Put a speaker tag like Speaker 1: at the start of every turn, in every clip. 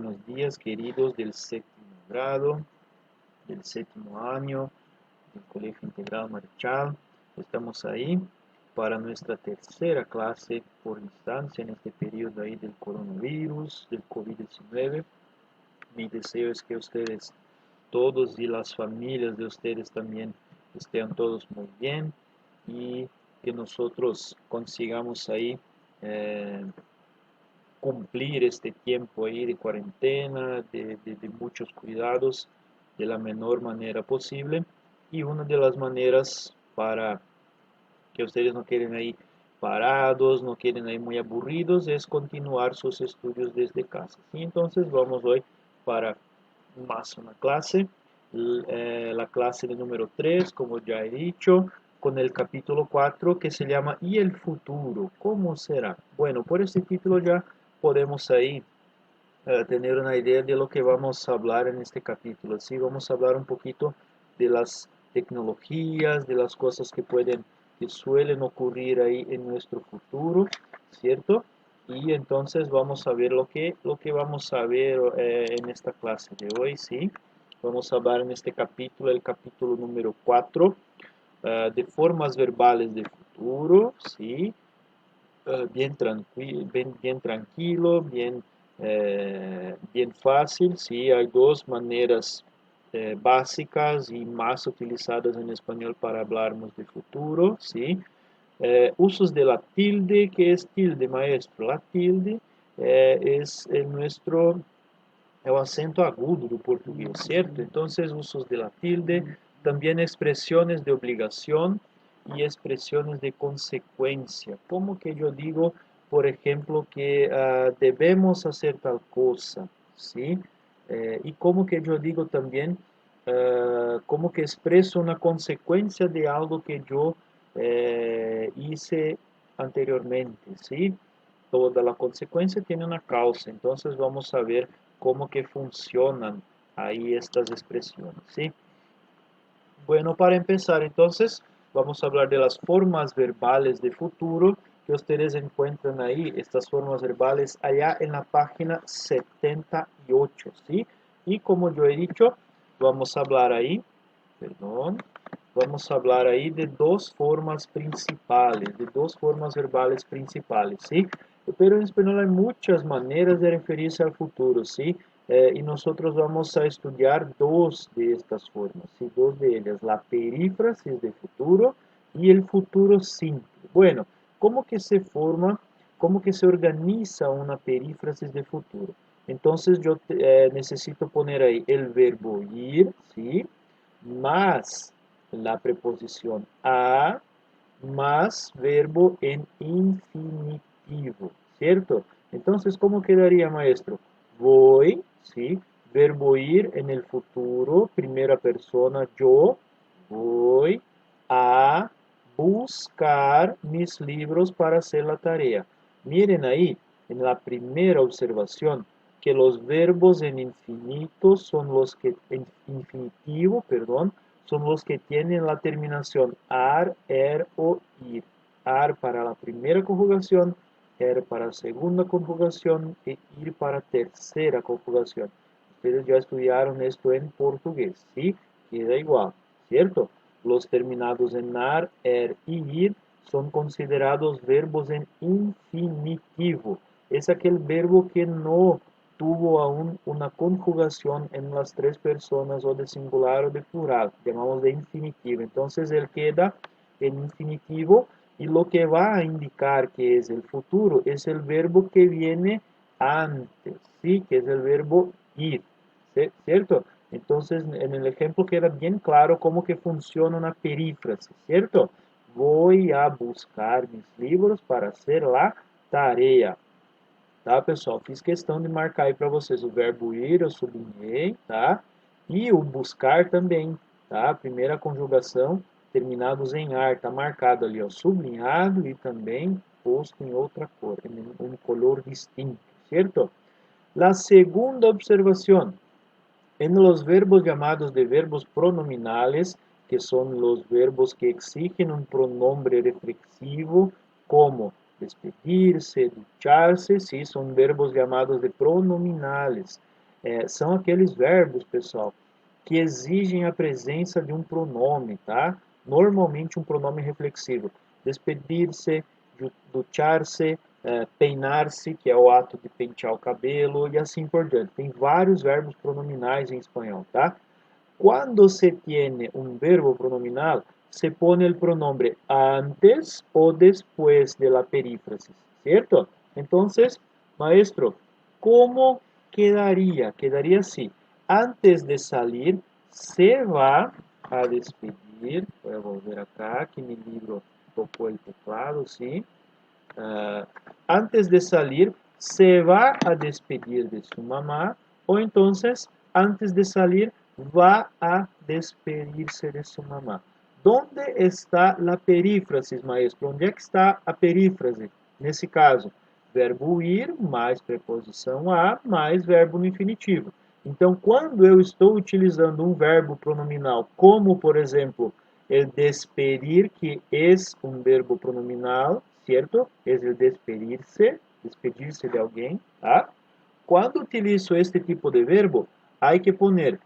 Speaker 1: buenos días, queridos del séptimo grado, del séptimo año del Colegio Integral Marechal. Estamos ahí para nuestra tercera clase por instancia en este periodo ahí del coronavirus, del COVID-19. Mi deseo es que ustedes todos y las familias de ustedes también estén todos muy bien y que nosotros consigamos ahí cumplir este tiempo ahí de cuarentena, de muchos cuidados de la menor manera posible. Y una de las maneras para que ustedes no queden ahí parados, no queden ahí muy aburridos, es continuar sus estudios desde casa. Y entonces vamos hoy para más una clase, la clase de número 3, como ya he dicho, con el capítulo 4 que se llama ¿Y el futuro? ¿Cómo será? Bueno, por este título ya podemos ahí tener una idea de lo que vamos a hablar en este capítulo. Sí, vamos a hablar un poquito de las tecnologías, de las cosas que suelen ocurrir ahí en nuestro futuro, ¿cierto? Y entonces vamos a ver lo que vamos a ver en esta clase de hoy, ¿sí? Vamos a hablar en este capítulo, el capítulo número 4, de formas verbales de futuro, ¿sí? Bien tranquilo, bien fácil, ¿sí? Hay dos maneras básicas y más utilizadas en español para hablarnos de futuro, ¿sí? Usos de la tilde. ¿Qué es tilde, maestro? La tilde es el acento agudo do portugués, ¿cierto? Entonces, usos de la tilde, también expresiones de obligación y expresiones de consecuencia. Como que yo digo, por ejemplo, que debemos hacer tal cosa, ¿sí? Y como que yo digo también, como que expreso una consecuencia de algo que yo hice anteriormente, ¿sí? Toda la consecuencia tiene una causa, entonces vamos a ver cómo que funcionan ahí estas expresiones, ¿sí? Bueno, para empezar, entonces, vamos a hablar de las formas verbales de futuro que ustedes encuentran ahí, estas formas verbales allá en la página 78, ¿sí? Y como yo he dicho, vamos a hablar ahí, perdón, vamos a hablar ahí de dos formas principales, de dos formas verbales principales, ¿sí? Pero en español hay muchas maneras de referirse al futuro, ¿sí? Y nosotros vamos a estudiar dos de estas formas, ¿sí? Dos de ellas, la perífrasis de futuro y el futuro simple. Bueno, ¿cómo que se forma, cómo que se organiza una perífrasis de futuro? Entonces yo necesito poner ahí el verbo ir, ¿sí? Más la preposición a más verbo en infinitivo, ¿cierto? Entonces, ¿cómo quedaría, maestro? Voy, ¿sí? Verbo ir en el futuro, primera persona, yo voy a buscar mis libros para hacer la tarea. Miren ahí, en la primera observación, que los verbos en infinito son los que, en infinitivo, perdón, son los que tienen la terminación ar, er o ir. Ar para la primera conjugación, er para la segunda conjugación e ir para tercera conjugación. Ustedes ya estudiaron esto en portugués, ¿sí? Queda igual, ¿cierto? Los terminados en ar, er y ir son considerados verbos en infinitivo. Es aquel verbo que no tuvo aún una conjugación en las tres personas o de singular o de plural, llamamos de infinitivo. Entonces él queda en infinitivo y lo que va a indicar que es el futuro es el verbo que viene antes, ¿sí? Que es el verbo ir, ¿cierto? Entonces en el ejemplo queda bien claro cómo que funciona una perífrasis, ¿cierto? Voy a buscar mis libros para hacer la tarea. Tá, pessoal? Fiz questão de marcar aí para vocês o verbo ir, eu sublinhei, tá? E o buscar também, tá? Primeira conjugação, terminados em ar, tá marcado ali, ó, sublinhado e também posto em outra cor, em um color distinto, certo? La segunda observación, en los verbos llamados de verbos pronominales, que son los verbos que exigen un pronombre reflexivo, como despedirse, ducharse, sí, son verbos llamados de pronominales. São aqueles verbos, pessoal, que exigem a presença de um pronome, tá? Normalmente um pronome reflexivo. Despedir-se, duchar-se, peinar-se, que é o ato de pentear o cabelo, e assim por diante. Tem vários verbos pronominais em espanhol, tá? Cuando se tiene un verbo pronominal, se pone el pronombre antes o después de la perífrasis, ¿cierto? Entonces, maestro, ¿cómo quedaría? Quedaría así. Antes de salir, se va a despedir. Voy a volver acá, que mi libro tocó el teclado, ¿sí? Antes de salir, se va a despedir de su mamá. O entonces, antes de salir, va a despedirse de su mamá. ¿Dónde está la perífrasis, maestro? Onde é que está a perífrase? Nesse caso, verbo ir mais preposição a mais verbo no infinitivo. Então, quando eu estou utilizando um verbo pronominal, como, por exemplo, el despedir, que é um verbo pronominal, certo? É el despedir-se de alguém, tá? Quando utilizo este tipo de verbo, hay que poner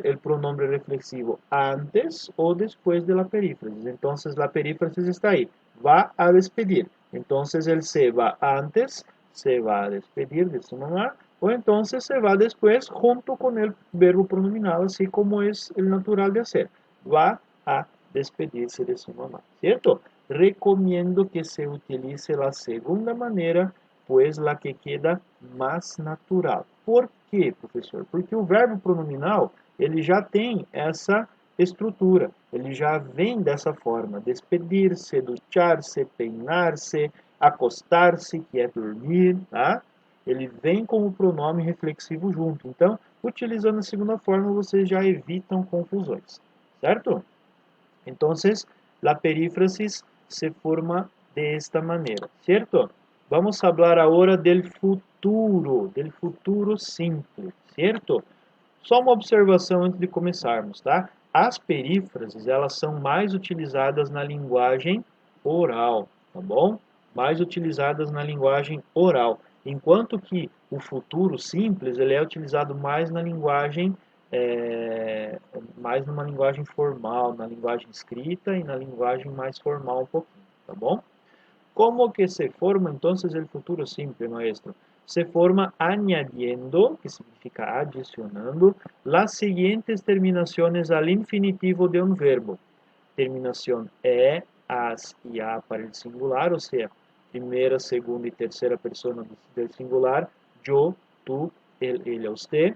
Speaker 1: el pronombre reflexivo antes o después de la perífrasis. Entonces la perífrasis está ahí. Va a despedir. Entonces el se va antes, se va a despedir de su mamá, o entonces se va después junto con el verbo pronominal, así como es el natural de hacer. Va a despedirse de su mamá, ¿cierto? Recomiendo que se utilice la segunda manera, pues la que queda mais natural. Por quê, professor? Porque o verbo pronominal, ele já tem essa estrutura, ele já vem dessa forma, despedir-se, duchar-se, peinar-se, acostar-se, que é dormir, tá? Ele vem com o pronome reflexivo junto. Então, utilizando a segunda forma, vocês já evitam confusões, certo? Então, a perífrasis se forma de esta maneira, certo? Vamos falar agora del futuro simples, certo? Só uma observação antes de começarmos, tá? As perífrases, elas são mais utilizadas na linguagem oral, tá bom? Mais utilizadas na linguagem oral, enquanto que o futuro simples, ele é utilizado mais na linguagem, mais numa linguagem formal, na linguagem escrita e na linguagem mais formal um pouquinho, tá bom? ¿Cómo que se forma entonces el futuro simple, maestro? Se forma añadiendo, que significa adicionando, las siguientes terminaciones al infinitivo de un verbo. Terminación e, as y a para el singular, o sea, primera, segunda y tercera persona del singular, yo, tú, él, ella, usted.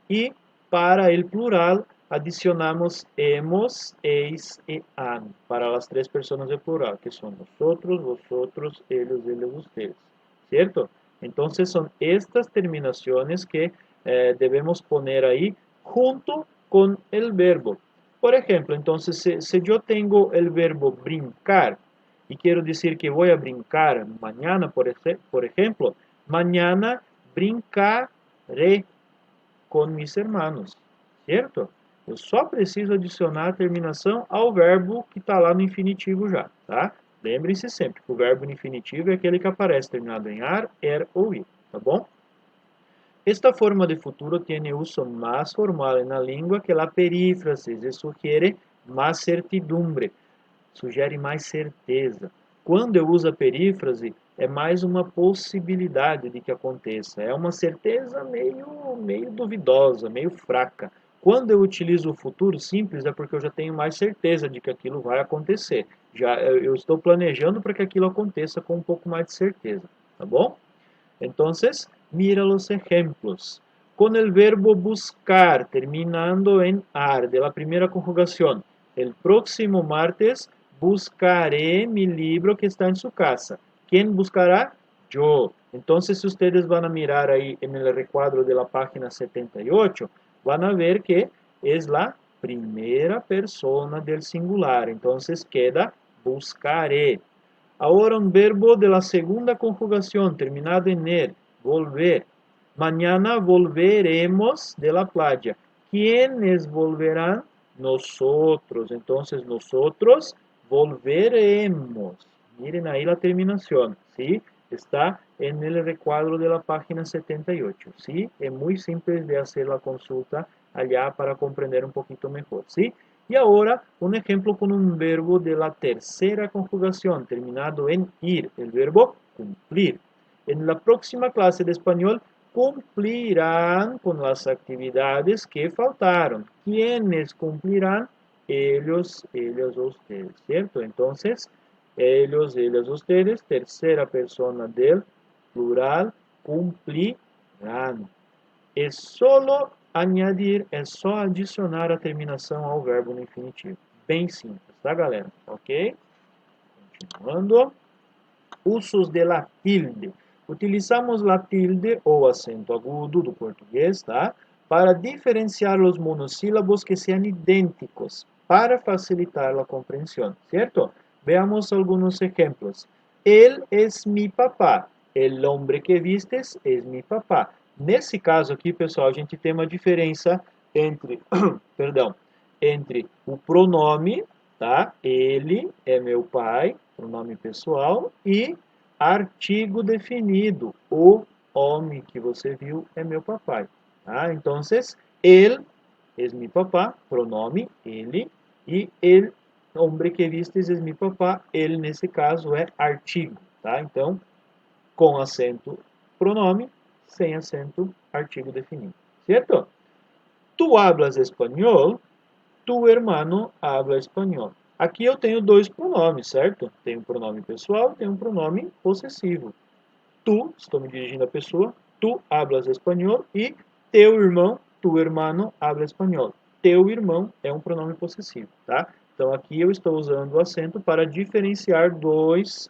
Speaker 1: Y para el plural, adicionamos hemos, eis e han para las tres personas del plural, que son nosotros, vosotros, ellos, ellos, ustedes, ¿cierto? Entonces son estas terminaciones que debemos poner ahí junto con el verbo. Por ejemplo, entonces si yo tengo el verbo brincar y quiero decir que voy a brincar mañana, por ejemplo, mañana brincaré com mis hermanos, certo? Eu só preciso adicionar a terminação ao verbo que está lá no infinitivo já, tá? Lembrem-se sempre que o verbo no infinitivo é aquele que aparece terminado em ar, er ou ir, tá bom? Esta forma de futuro tiene uso más formal en la lengua que la perífrasis e sugiere más certidumbre, sugere mais certeza. Quando eu uso a perífrase, é mais uma possibilidade de que aconteça. É uma certeza meio duvidosa, meio fraca. Quando eu utilizo o futuro simples, é porque eu já tenho mais certeza de que aquilo vai acontecer. Eu estou planejando para que aquilo aconteça com um pouco mais de certeza, tá bom? Entonces, mira los ejemplos. Con el verbo buscar, terminando en ar, de la primera conjugación. El próximo martes buscaré mi libro que está en su casa. ¿Quién buscará? Yo. Entonces, si ustedes van a mirar ahí en el recuadro de la página 78, van a ver que es la primera persona del singular. Entonces, queda buscaré. Ahora un verbo de la segunda conjugación, terminado en er, volver. Mañana volveremos de la playa. ¿Quiénes volverán? Nosotros. Entonces, nosotros volveremos. Miren ahí la terminación, ¿sí? Está en el recuadro de la página 78, ¿sí? Es muy simple de hacer la consulta allá para comprender un poquito mejor, ¿sí? Y ahora, un ejemplo con un verbo de la tercera conjugación, terminado en ir, el verbo cumplir. En la próxima clase de español, cumplirán con las actividades que faltaron. ¿Quiénes cumplirán? Ellos, ellas o ustedes, ¿cierto? Entonces, ellos, ellas, ustedes, tercera persona del plural, cumplirán. Es solo añadir, é só adicionar a terminação ao verbo no infinitivo. Bem simples, tá, galera? Ok? Continuando. Usos de la tilde. Utilizamos la tilde ou acento agudo do português, tá? Para diferenciar os monossílabos que sejam idênticos, para facilitar a compreensão, certo? Veamos alguns exemplos. Él es mi papá. El hombre que vistes es mi papá. Nesse caso aqui, pessoal, a gente tem uma diferença entre, perdão, entre o pronome, tá? Ele é meu pai, pronome pessoal, e artigo definido. O homem que você viu é meu papai. Tá? Então, ele é mi papá, pronome ele, e el hombre que vistes é mi papá, ele nesse caso é artigo. Tá? Então, com acento pronome, sem acento artigo definido. Certo? Tu hablas espanhol, tu hermano habla espanhol. Aqui eu tenho dois pronomes, certo? Tem um pronome pessoal e tem um pronome possessivo. Tu, estou me dirigindo à pessoa, tu hablas espanhol e teu irmão, tu hermano, habla espanhol. Teu irmão é um pronome possessivo, tá? Então aqui eu estou usando o acento para diferenciar dois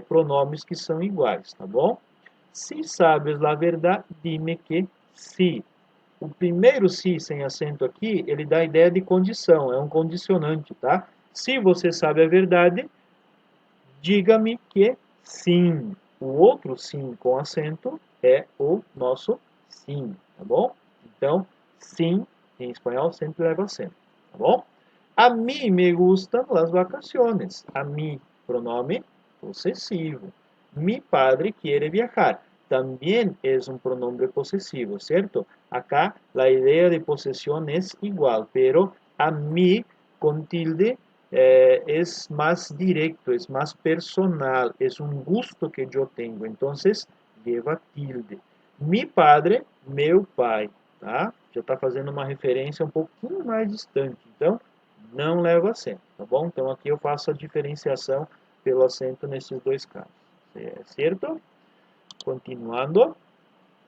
Speaker 1: pronomes que são iguais, tá bom? Se sabes la verdade, dime que sí. O primeiro se sem acento aqui, ele dá a ideia de condição, é um condicionante, tá? Se você sabe a verdade, diga-me que sim. O outro sim com acento é o nosso sim, tá bom? Então, sim, em espanhol, sempre leva acento, tá bom? A mim me gustan las vacaciones. A mim, pronome possessivo. Mi padre quiere viajar. También es un pronombre posesivo, ¿cierto? Acá la idea de posesión es igual, pero a mí con tilde es más directo, es más personal, es un gusto que yo tengo. Entonces, lleva tilde. Mi padre, meu pai, tá? Já está fazendo uma referência um pouquinho mais distante. Então, não leva acento, tá bom? Então, aqui eu faço a diferenciação pelo acento nesses dois casos, certo? Continuando.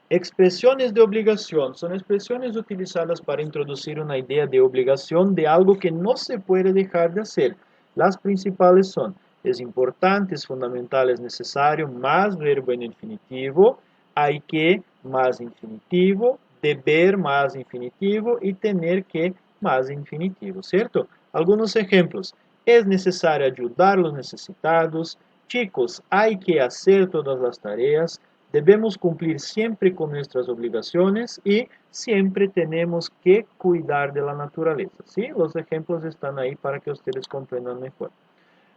Speaker 1: Expresiones de obligación son expresiones utilizadas para introducir una idea de obligación de algo que no se puede dejar de hacer. Las principales son: es importante, es fundamental, es necesario, más verbo en infinitivo, hay que más infinitivo, deber más infinitivo y tener que más infinitivo, ¿cierto? Algunos ejemplos: es necesario ayudar a los necesitados, chicos, hay que hacer todas las tareas, debemos cumplir siempre con nuestras obligaciones y siempre tenemos que cuidar de la naturaleza. ¿Sí? Los ejemplos están ahí para que ustedes comprendan mejor.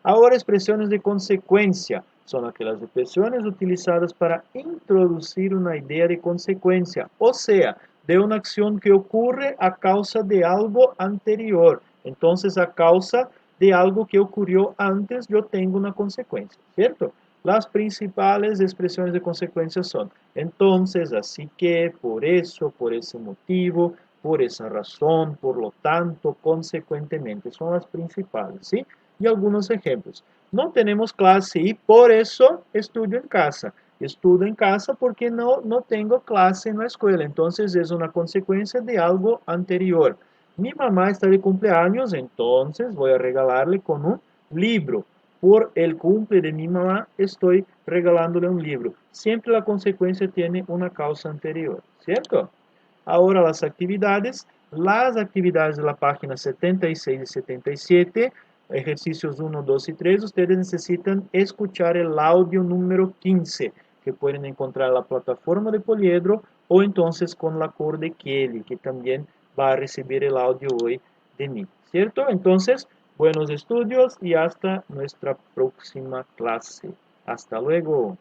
Speaker 1: Ahora, expresiones de consecuencia son aquellas expresiones utilizadas para introducir una idea de consecuencia, o sea, de una acción que ocurre a causa de algo anterior. Entonces, a causa de algo que ocurrió antes, yo tengo una consecuencia, ¿cierto? Las principales expresiones de consecuencia son: entonces, así que, por eso, por ese motivo, por esa razón, por lo tanto, consecuentemente. Son las principales, ¿sí? Y algunos ejemplos. No tenemos clase y por eso estudio en casa. Estudio en casa porque no tengo clase en la escuela. Entonces es una consecuencia de algo anterior. Mi mamá está de cumpleaños, entonces voy a regalarle con un libro. Por el cumple de mi mamá estoy regalándole un libro. Siempre la consecuencia tiene una causa anterior, ¿cierto? Ahora las actividades. Las actividades de la página 76 y 77, ejercicios 1, 2 y 3, ustedes necesitan escuchar el audio número 15, que pueden encontrar en la plataforma de Poliedro o entonces con la Cor de Kelly, que también va a recibir el audio hoy de mí, ¿cierto? Entonces, buenos estudios y hasta nuestra próxima clase. Hasta luego.